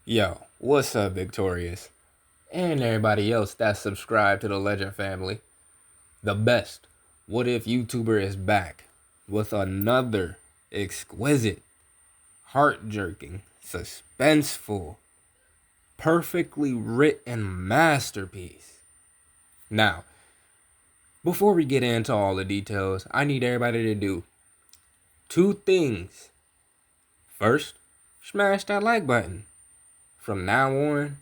Yo, what's up, Victorious? And everybody else that's subscribed to the Legend family. The best What If YouTuber is back with another exquisite, heart-jerking, suspenseful, perfectly written masterpiece. Now, before we get into all the details, I need everybody to do two things. First, smash that like button. From now on,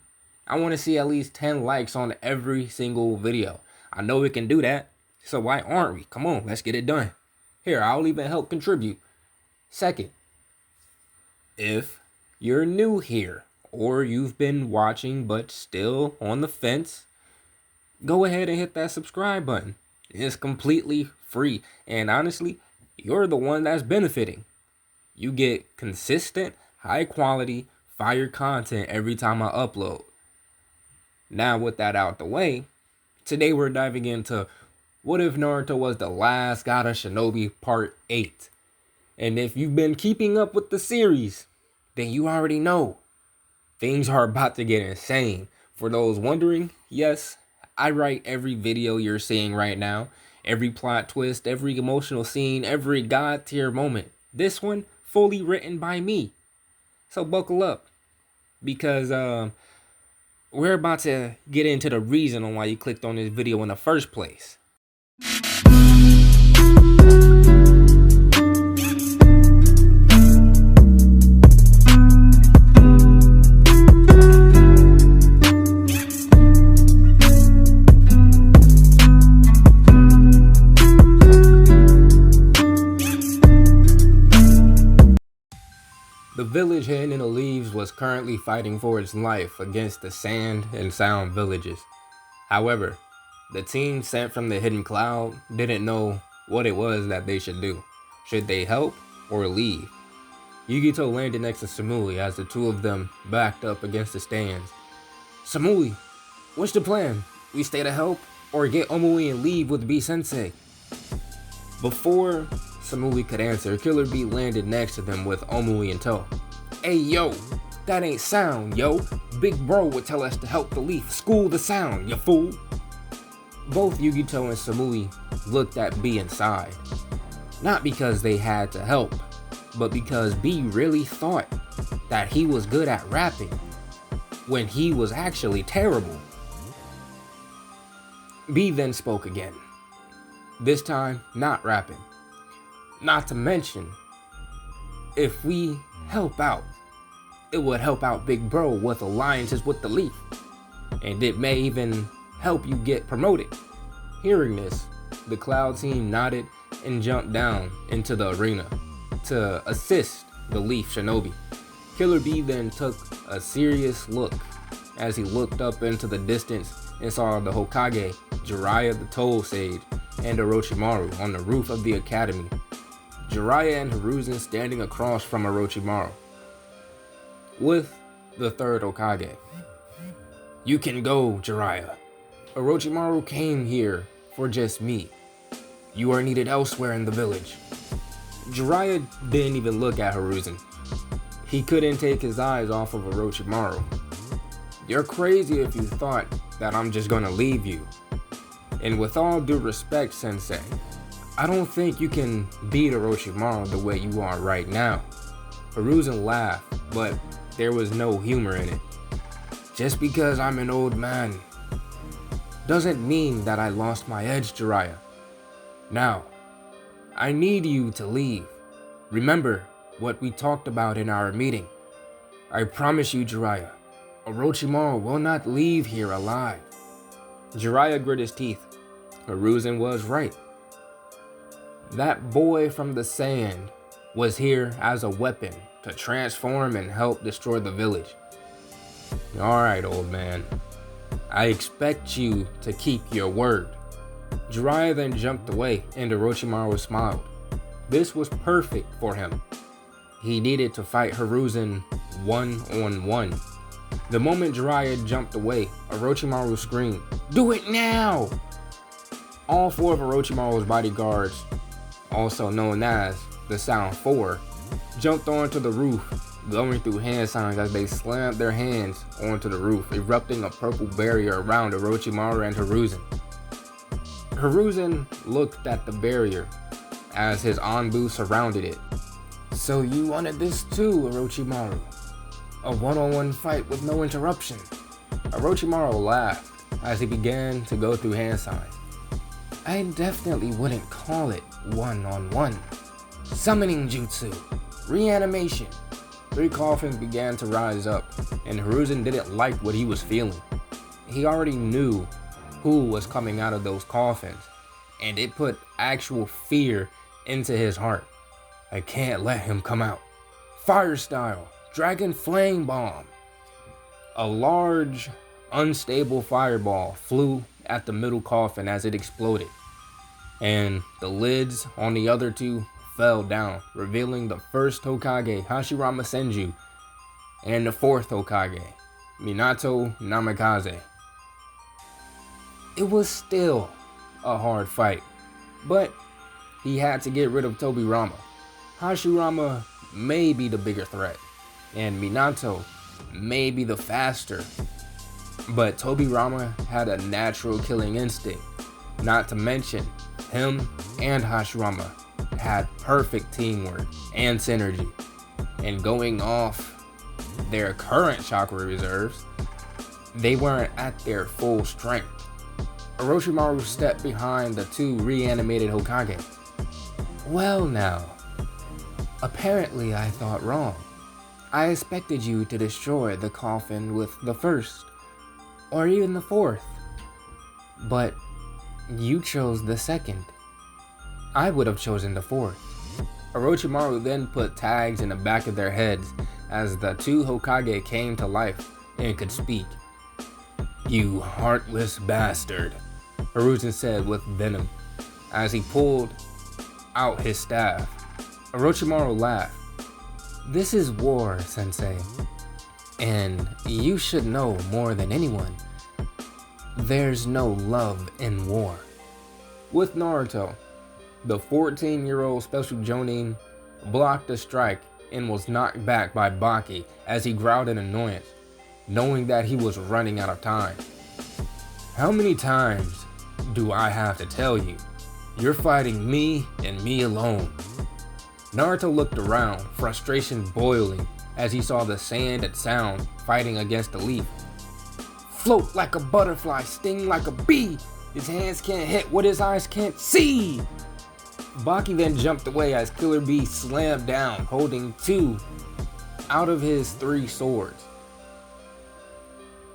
I want to see at least 10 likes on every single video. I know we can do that, so why aren't we? Come on, let's get it done. Here, I'll even help contribute. Second, if you're new here or you've been watching but still on the fence, go ahead and hit that subscribe button. It's completely free, and honestly, you're the one that's benefiting. You get consistent, high quality, fire content every time I upload. Now with that out the way, today we're diving into What If Naruto Was the Last Gaara Shinobi Part 8. And if you've been keeping up with the series, then you already know things are about to get insane. For those wondering, yes, I write every video you're seeing right now, every plot twist, every emotional scene, every god tier moment. This one fully written by me. So buckle up, because we're about to get into the reason on why you clicked on this video in the first place. The village hidden in the leaves was currently fighting for its life against the sand and sound villages. However, the team sent from the hidden cloud didn't know what it was that they should do. Should they help or leave? Yugito landed next to Samui as the two of them backed up against the stands. Samui, what's the plan? We stay to help or get Omui and leave with B-sensei? Before Samui could answer, Killer Bee landed next to them with Omui in tow. Hey yo, that ain't sound, yo. Big bro would tell us to help the leaf school the sound, you fool. Both Yugito and Samui looked at B and sighed. Not because they had to help, but because B really thought that he was good at rapping when he was actually terrible. B then spoke again. This time, not rapping. Not to mention, if we help out, it would help out Big Bro with alliances with the Leaf. And it may even help you get promoted. Hearing this, the Cloud team nodded and jumped down into the arena to assist the Leaf Shinobi. Killer Bee then took a serious look as he looked up into the distance and saw the Hokage, Jiraiya the Toll Sage, and Orochimaru on the roof of the academy. Jiraiya and Hiruzen standing across from Orochimaru, with the third Hokage. You can go, Jiraiya. Orochimaru came here for just me. You are needed elsewhere in the village. Jiraiya didn't even look at Hiruzen. He couldn't take his eyes off of Orochimaru. You're crazy if you thought that I'm just gonna leave you. And with all due respect, Sensei, I don't think you can beat Orochimaru the way you are right now. Hiruzen laughed, but there was no humor in it. Just because I'm an old man doesn't mean that I lost my edge, Jiraiya. Now, I need you to leave. Remember what we talked about in our meeting. I promise you, Jiraiya, Orochimaru will not leave here alive. Jiraiya grit his teeth. Hiruzen was right. That boy from the sand was here as a weapon to transform and help destroy the village. Alright, old man. I expect you to keep your word. Jiraiya then jumped away and Orochimaru smiled. This was perfect for him. He needed to fight Hiruzen one-on-one. The moment Jiraiya jumped away, Orochimaru screamed, "Do it now!" All four of Orochimaru's bodyguards, also known as the Sound Four, jumped onto the roof glowing through hand signs as they slammed their hands onto the roof, erupting a purple barrier around Orochimaru and Hiruzen. Hiruzen looked at the barrier as his Anbu surrounded it. "So you wanted this too, Orochimaru? A one-on-one fight with no interruption?" Orochimaru laughed as he began to go through hand signs. "I definitely wouldn't call it one-on-one. Summoning jutsu, reanimation." 3 coffins began to rise up, and Hiruzen didn't like what he was feeling. He already knew who was coming out of those coffins, and it put actual fear into his heart. "I can't let him come out. Fire style, dragon flame bomb." A large, unstable fireball flew at the middle coffin as it exploded, and the lids on the other 2 fell down, revealing the first Hokage, Hashirama Senju, and the 4th Hokage, Minato Namikaze. It was still a hard fight, but he had to get rid of Tobirama. Hashirama may be the bigger threat, and Minato may be the faster, but Tobirama had a natural killing instinct. Not to mention, him and Hashirama had perfect teamwork and synergy, and going off their current chakra reserves, they weren't at their full strength. Orochimaru stepped behind the 2 reanimated Hokage. "Well now, apparently I thought wrong. I expected you to destroy the coffin with the 1st, or even the 4th, but you chose the 2nd. I would have chosen the 4th. Orochimaru then put tags in the back of their heads as the 2 Hokage came to life and could speak. "You heartless bastard," Hiruzen said with venom as he pulled out his staff. Orochimaru laughed. "This is war, Sensei, and you should know more than anyone. There's no love in war." With Naruto, the 14-year-old Special Jonin blocked a strike and was knocked back by Baki as he growled in annoyance, knowing that he was running out of time. "How many times do I have to tell you? You're fighting me and me alone." Naruto looked around, frustration boiling as he saw the sand and sound fighting against the leaf. "Float like a butterfly, sting like a bee. His hands can't hit what his eyes can't see." Baki then jumped away as Killer Bee slammed down, holding 2 out of his 3 swords.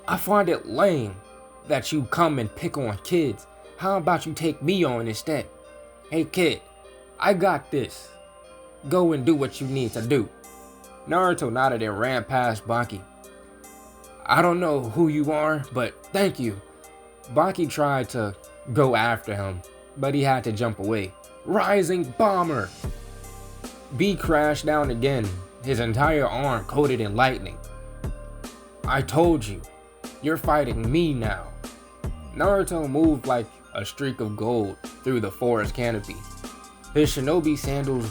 "I find it lame that you come and pick on kids. How about you take me on instead? Hey kid, I got this. Go and do what you need to do." Naruto nodded and ran past Baki. "I don't know who you are, but thank you." Baki tried to go after him, but he had to jump away. Rising bomber! B crashed down again, his entire arm coated in lightning. "I told you, you're fighting me now." Naruto moved like a streak of gold through the forest canopy, his shinobi sandals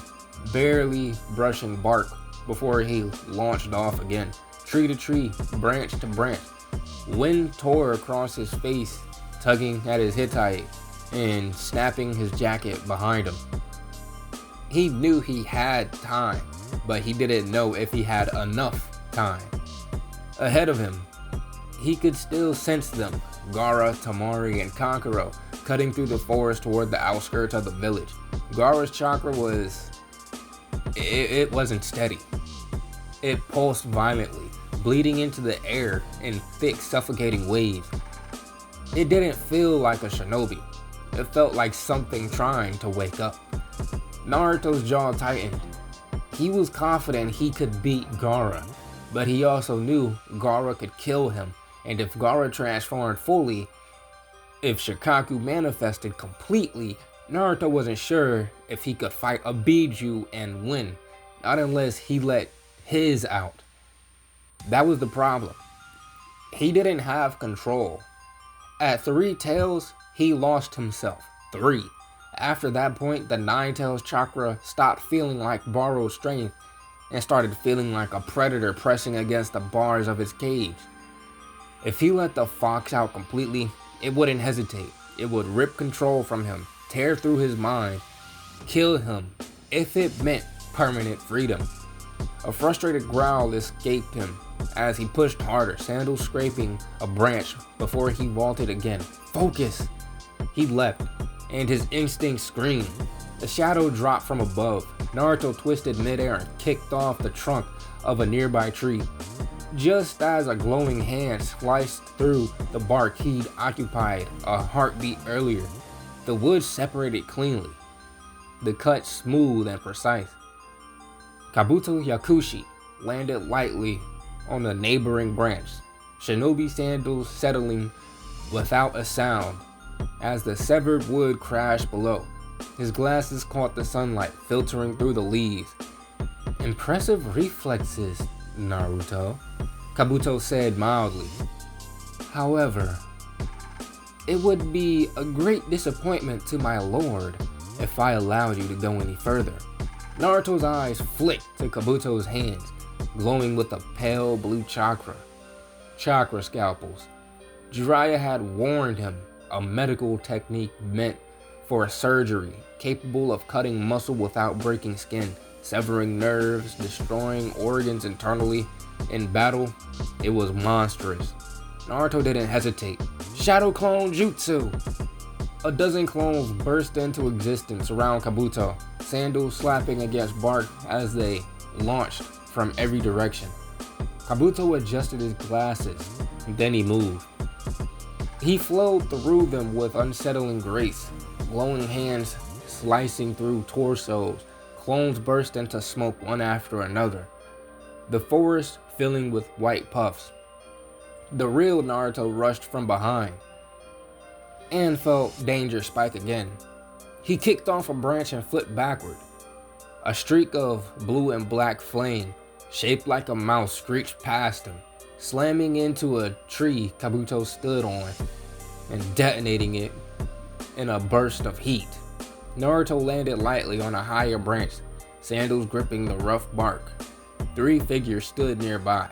barely brushing bark before he launched off again, tree to tree, branch to branch. Wind tore across his face, tugging at his Hittite and snapping his jacket behind him. He knew he had time, but he didn't know if he had enough time. Ahead of him, he could still sense them, Gaara, Tamari, and Kankuro, cutting through the forest toward the outskirts of the village. Gaara's chakra it wasn't steady. It pulsed violently, bleeding into the air in thick, suffocating waves. It didn't feel like a shinobi. It felt like something trying to wake up. Naruto's jaw tightened. He was confident he could beat Gaara, but he also knew Gaara could kill him, and if Gaara transformed fully, if Shukaku manifested completely, Naruto wasn't sure if he could fight a Biju and win, not unless he let his out. That was the problem. He didn't have control. At 3 tails, he lost himself. 3. After that point, the 9 tails chakra stopped feeling like borrowed strength and started feeling like a predator pressing against the bars of his cage. If he let the fox out completely, it wouldn't hesitate. It would rip control from him, tear through his mind, kill him, if it meant permanent freedom. A frustrated growl escaped him as he pushed harder, sandals scraping a branch before he vaulted again. Focus! He leapt, and his instinct screamed. A shadow dropped from above. Naruto twisted midair and kicked off the trunk of a nearby tree. Just as a glowing hand sliced through the bark he'd occupied a heartbeat earlier, the wood separated cleanly, the cut smooth and precise. Kabuto Yakushi landed lightly on a neighboring branch, Shinobi sandals settling without a sound as the severed wood crashed below. His glasses caught the sunlight filtering through the leaves. "Impressive reflexes, Naruto," Kabuto said mildly. "However, it would be a great disappointment to my lord if I allowed you to go any further." Naruto's eyes flicked to Kabuto's hands, glowing with a pale blue chakra scalpels. Jiraiya had warned him, a medical technique meant for surgery, capable of cutting muscle without breaking skin, severing nerves, destroying organs internally. In battle, it was monstrous. Naruto didn't hesitate. Shadow Clone Jutsu! A dozen clones burst into existence around Kabuto, sandals slapping against bark as they launched from every direction. Kabuto adjusted his glasses, and then he moved. He flowed through them with unsettling grace, glowing hands slicing through torsos. Clones burst into smoke one after another, the forest filling with white puffs. The real Naruto rushed from behind and felt danger spike again. He kicked off a branch and flipped backward. A streak of blue and black flame, shaped like a mouse, screeched past him, slamming into a tree Kabuto stood on and detonating it in a burst of heat. Naruto landed lightly on a higher branch, sandals gripping the rough bark. 3 figures stood nearby.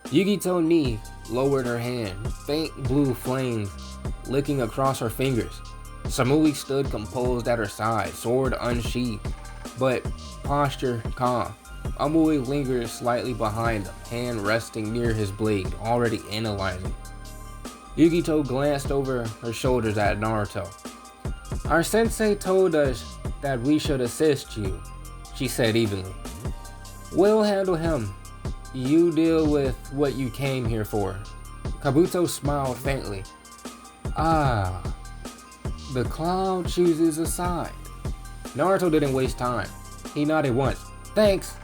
Yugito Ni lowered her hand, faint blue flames licking across her fingers. Samui stood composed at her side, sword unsheathed, but posture calm. Amui lingered slightly behind him, hand resting near his blade, already analyzing. Yugito glanced over her shoulders at Naruto. "Our sensei told us that we should assist you," she said evenly. "We'll handle him. You deal with what you came here for." Kabuto smiled faintly. "Ah, the cloud chooses a side." Naruto didn't waste time. He nodded once. "Thanks."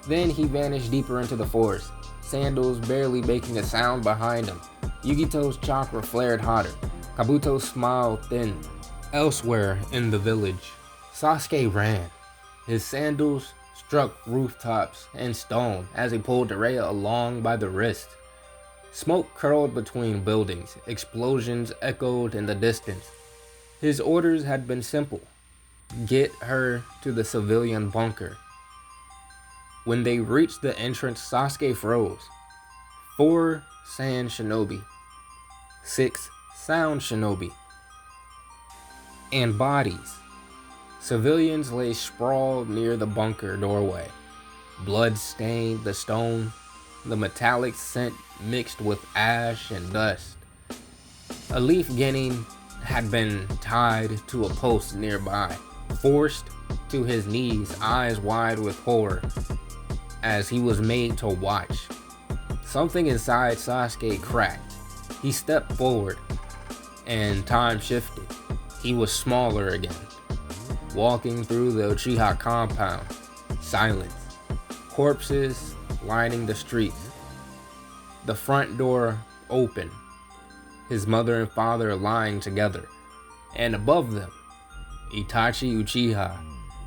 Then he vanished deeper into the forest, sandals barely making a sound behind him. Yugito's chakra flared hotter. Kabuto's smile thinned. Elsewhere in the village, Sasuke ran. His sandals struck rooftops and stone as he pulled Araya along by the wrist. Smoke curled between buildings. Explosions echoed in the distance. His orders had been simple. Get her to the civilian bunker. When they reached the entrance, Sasuke froze. 4 sand shinobi, 6 sound shinobi, and bodies. Civilians lay sprawled near the bunker doorway. Blood stained the stone, the metallic scent mixed with ash and dust. A leaf guinea had been tied to a post nearby, forced to his knees, eyes wide with horror, as he was made to watch. Something inside Sasuke cracked. He stepped forward, and time shifted. He was smaller again, walking through the Uchiha compound. Silence. Corpses lining the streets. The front door open. His mother and father lying together. And above them, Itachi Uchiha,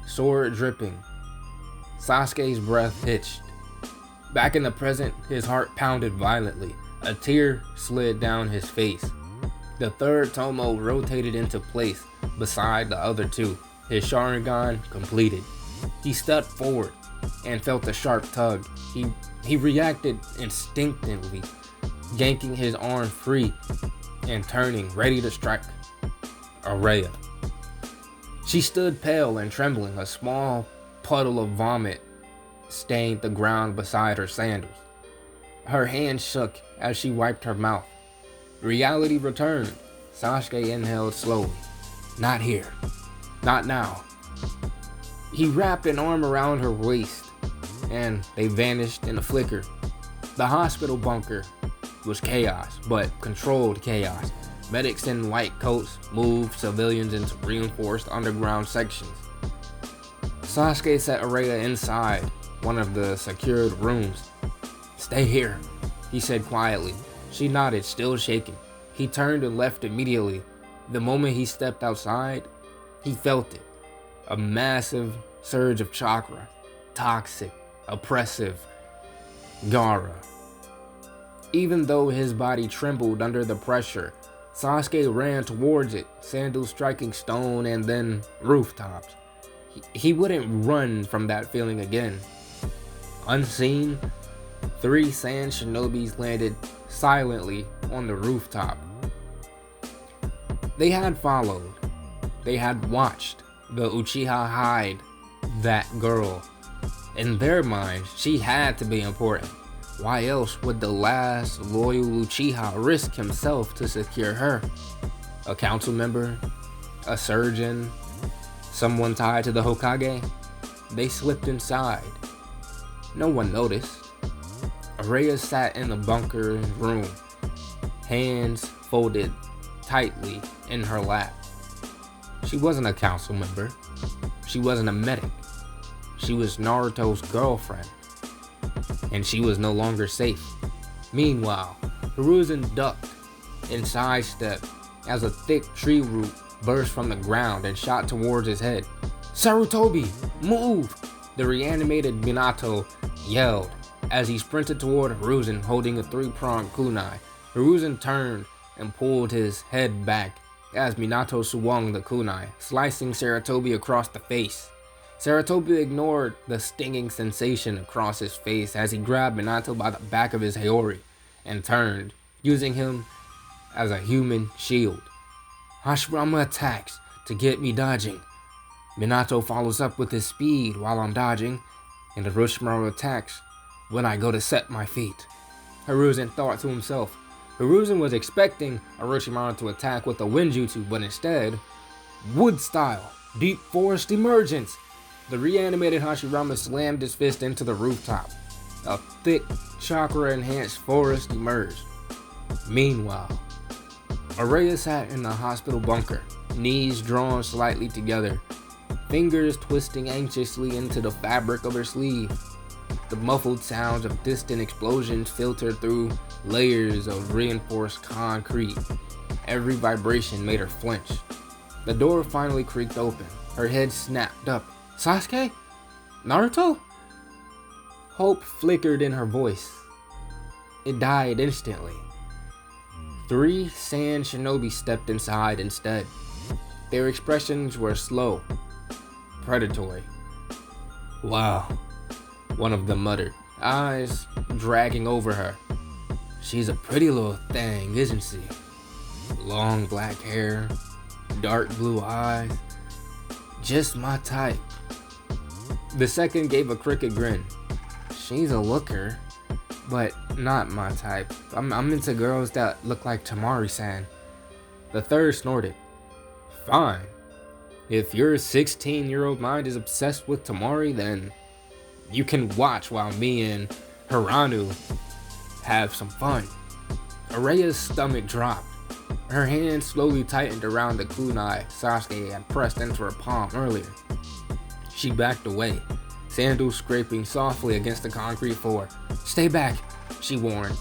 sword dripping. Sasuke's breath hitched. Back in the present, his heart pounded violently. A tear slid down his face. The third tomoe rotated into place beside the other 2, his Sharingan completed. He stepped forward, and felt a sharp tug. He reacted instinctively, yanking his arm free and turning, ready to strike Araya. She stood pale and trembling. A small puddle of vomit stained the ground beside her sandals. Her hand shook as she wiped her mouth. Reality returned. Sasuke inhaled slowly. Not here. Not now. He wrapped an arm around her waist, and they vanished in a flicker. The hospital bunker was chaos, but controlled chaos. Medics in white coats moved civilians into reinforced underground sections. Sasuke set Araya inside one of the secured rooms. "Stay here," he said quietly. She nodded, still shaking. He turned and left immediately. The moment he stepped outside, he felt it. A massive surge of chakra. Toxic, oppressive. Gaara. Even though his body trembled under the pressure, Sasuke ran towards it, sandals striking stone and then rooftops. He wouldn't run from that feeling again. Unseen, 3 sand shinobis landed silently on the rooftop. They had followed. They had watched the Uchiha hide that girl. In their minds, she had to be important. Why else would the last loyal Uchiha risk himself to secure her? A council member? A surgeon? Someone tied to the Hokage? They slipped inside. No one noticed. Araya sat in the bunker room, hands folded tightly in her lap. She wasn't a council member. She wasn't a medic. She was Naruto's girlfriend. And she was no longer safe. Meanwhile, Hiruzen ducked and sidestepped as a thick tree root burst from the ground and shot towards his head. "Sarutobi, move!" The reanimated Minato yelled as he sprinted toward Hiruzen holding a 3-pronged kunai. Hiruzen turned and pulled his head back as Minato swung the kunai, slicing Sarutobi across the face. Sarutobi ignored the stinging sensation across his face as he grabbed Minato by the back of his Haori and turned, using him as a human shield. Hashirama attacks to get me dodging. Minato follows up with his speed while I'm dodging, and Orochimaru attacks when I go to set my feet. Hiruzen thought to himself. Hiruzen was expecting Orochimaru to attack with a Winjutsu, but instead, wood style, deep forest emergence. The reanimated Hashirama slammed his fist into the rooftop. A thick, chakra-enhanced forest emerged. Meanwhile, Araya sat in the hospital bunker, knees drawn slightly together, fingers twisting anxiously into the fabric of her sleeve. The muffled sounds of distant explosions filtered through layers of reinforced concrete. Every vibration made her flinch. The door finally creaked open. Her head snapped up. "Sasuke? Naruto?" Hope flickered in her voice. It died instantly. 3 sand shinobi stepped inside instead. Their expressions were slow, predatory. "Wow," one of them muttered, eyes dragging over her. "She's a pretty little thing, isn't she? Long black hair, dark blue eyes. Just my type." The second gave a crooked grin. "She's a looker, but not my type. I'm into girls that look like Tamari-san." The third snorted. "Fine. If your 16-year-old mind is obsessed with Tamari, then you can watch while me and Hiranu have some fun." Araya's stomach dropped. Her hand slowly tightened around the kunai Sasuke had pressed into her palm earlier. She backed away, sandals scraping softly against the concrete floor. "Stay back," she warned,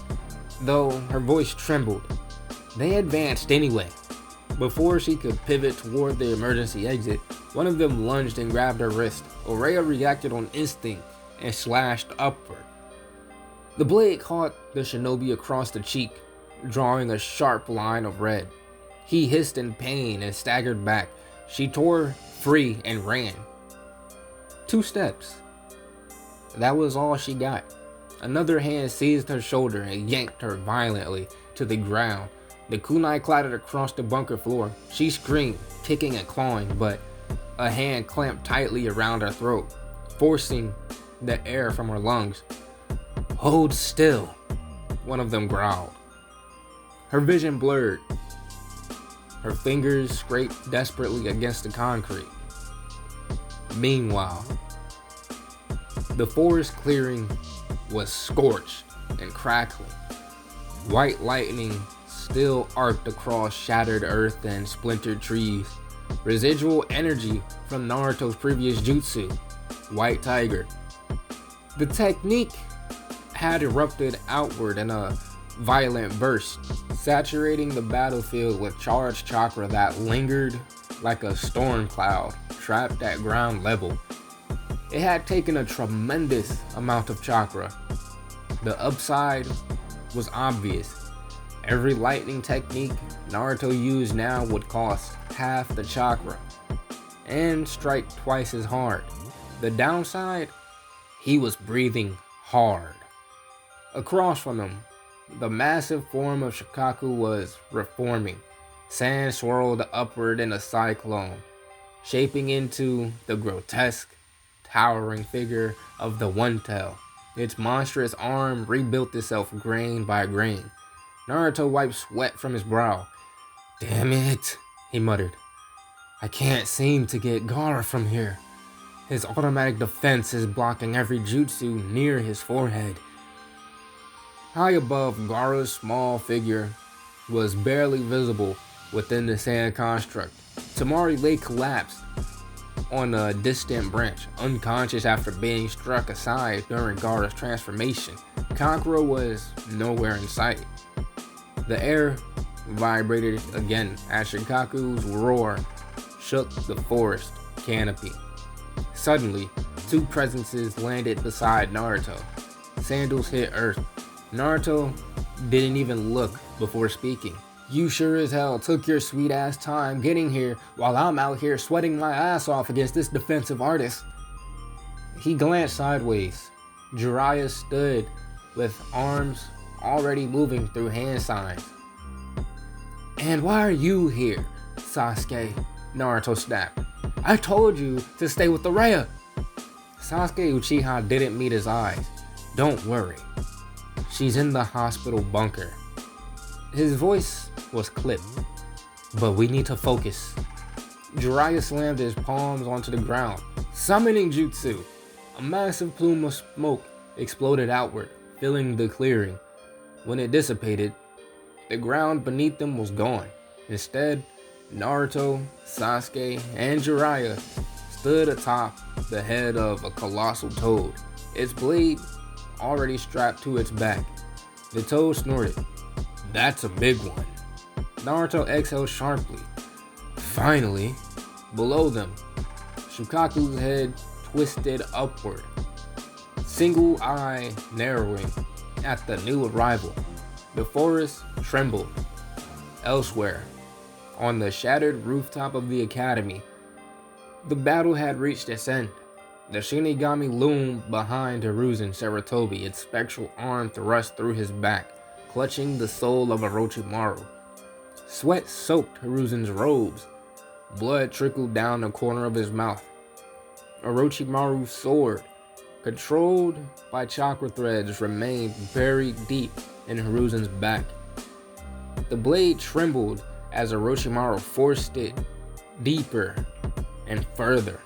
though her voice trembled. They advanced anyway. Before she could pivot toward the emergency exit, one of them lunged and grabbed her wrist. Araya reacted on instinct and slashed upward. The blade caught the shinobi across the cheek, drawing a sharp line of red. He hissed in pain and staggered back. She tore free and ran. 2 steps. That was all she got. Another hand seized her shoulder and yanked her violently to the ground. The kunai clattered across the bunker floor. She screamed, kicking and clawing, but a hand clamped tightly around her throat, forcing the air from her lungs. "Hold still," one of them growled. Her vision blurred. Her fingers scraped desperately against the concrete. Meanwhile, the forest clearing was scorched and crackling. White lightning still arced across shattered earth and splintered trees. Residual energy from Naruto's previous jutsu, White Tiger. The technique had erupted outward in a violent burst, saturating the battlefield with charged chakra that lingered like a storm cloud trapped at ground level. It had taken a tremendous amount of chakra. The upside was obvious. Every lightning technique Naruto used now would cost half the chakra and strike twice as hard. The downside? He was breathing hard. Across from him, the massive form of Shukaku was reforming. Sand swirled upward in a cyclone, shaping into the grotesque, towering figure of the One Tail. Its monstrous arm rebuilt itself grain by grain. Naruto wiped sweat from his brow. "Damn it," he muttered. "I can't seem to get Gaara from here. His automatic defense is blocking every jutsu near his forehead." High above, Gaara's small figure was barely visible within the sand construct. Tamari lay collapsed on a distant branch, unconscious after being struck aside during Gaara's transformation. Kankuro was nowhere in sight. The air vibrated again as Shukaku's roar shook the forest canopy. Suddenly, two presences landed beside Naruto. Sandals hit earth. Naruto didn't even look before speaking. "You sure as hell took your sweet ass time getting here while I'm out here sweating my ass off against this defensive artist." He glanced sideways. Jiraiya stood with arms already moving through hand signs. "And why are you here, Sasuke?" Naruto snapped. "I told you to stay with Araya." Sasuke Uchiha didn't meet his eyes. "Don't worry. She's in the hospital bunker." His voice was clipped. "But we need to focus." Jiraiya slammed his palms onto the ground. Summoning jutsu. A massive plume of smoke exploded outward, filling the clearing. When it dissipated, the ground beneath them was gone. Instead, Naruto, Sasuke, and Jiraiya stood atop the head of a colossal toad, its blade already strapped to its back. The toad snorted. "That's a big one." Naruto exhaled sharply. Finally, below them, Shukaku's head twisted upward, single eye narrowing at the new arrival. The forest trembled. Elsewhere, on the shattered rooftop of the academy, the battle had reached its end. The Shinigami loomed behind Hiruzen Sarutobi, its spectral arm thrust through his back, clutching the soul of Orochimaru. Sweat soaked Hiruzen's robes. Blood trickled down the corner of his mouth. Orochimaru's sword, controlled by chakra threads, remained buried deep in Hiruzen's back. The blade trembled as Orochimaru forced it deeper and further.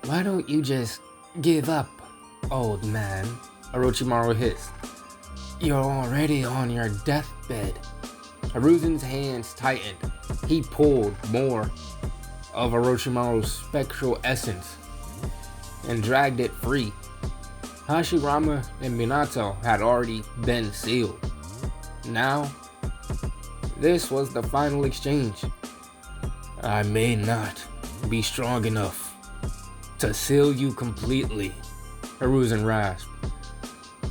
"Why don't you just give up, old man?" Orochimaru hissed. "You're already on your deathbed." Hiruzen's hands tightened. He pulled more of Orochimaru's spectral essence and dragged it free. Hashirama and Minato had already been sealed. Now, this was the final exchange. "I may not be strong enough to seal you completely," Hiruzen rasped,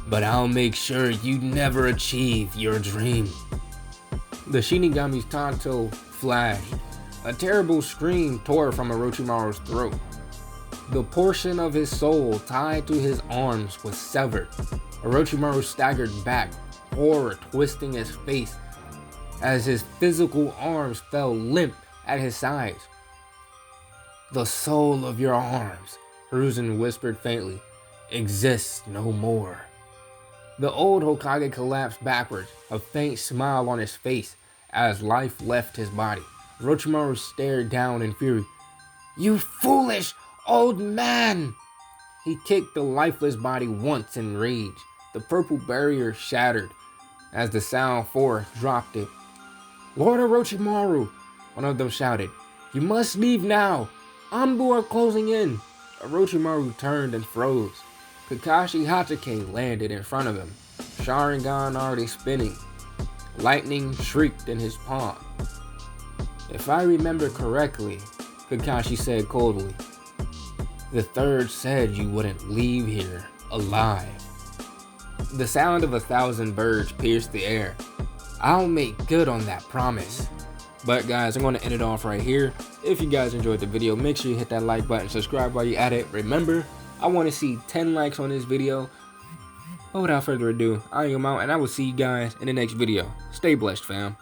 "but I'll make sure you never achieve your dream." The Shinigami's Tanto flashed. A terrible scream tore from Orochimaru's throat. The portion of his soul tied to his arms was severed. Orochimaru staggered back, horror twisting his face as his physical arms fell limp at his sides. The soul of your arms, Hiruzen whispered faintly, exists no more. The old Hokage collapsed backwards, a faint smile on his face as life left his body. Orochimaru stared down in fury. You foolish old man! He kicked the lifeless body once in rage. The purple barrier shattered as the sound force dropped it. Lord Orochimaru, one of them shouted. You must leave now. Anbu are closing in. Orochimaru turned and froze. Kakashi Hatake landed in front of him, Sharingan already spinning. Lightning shrieked in his palm. If I remember correctly, Kakashi said coldly, the third said you wouldn't leave here alive. The sound of 1,000 birds pierced the air. I'll make good on that promise. But guys, I'm going to end it off right here. If you guys enjoyed the video, make sure you hit that like button, subscribe while you're at it. Remember, I want to see 10 likes on this video. But without further ado, I am out and I will see you guys in the next video. Stay blessed, fam.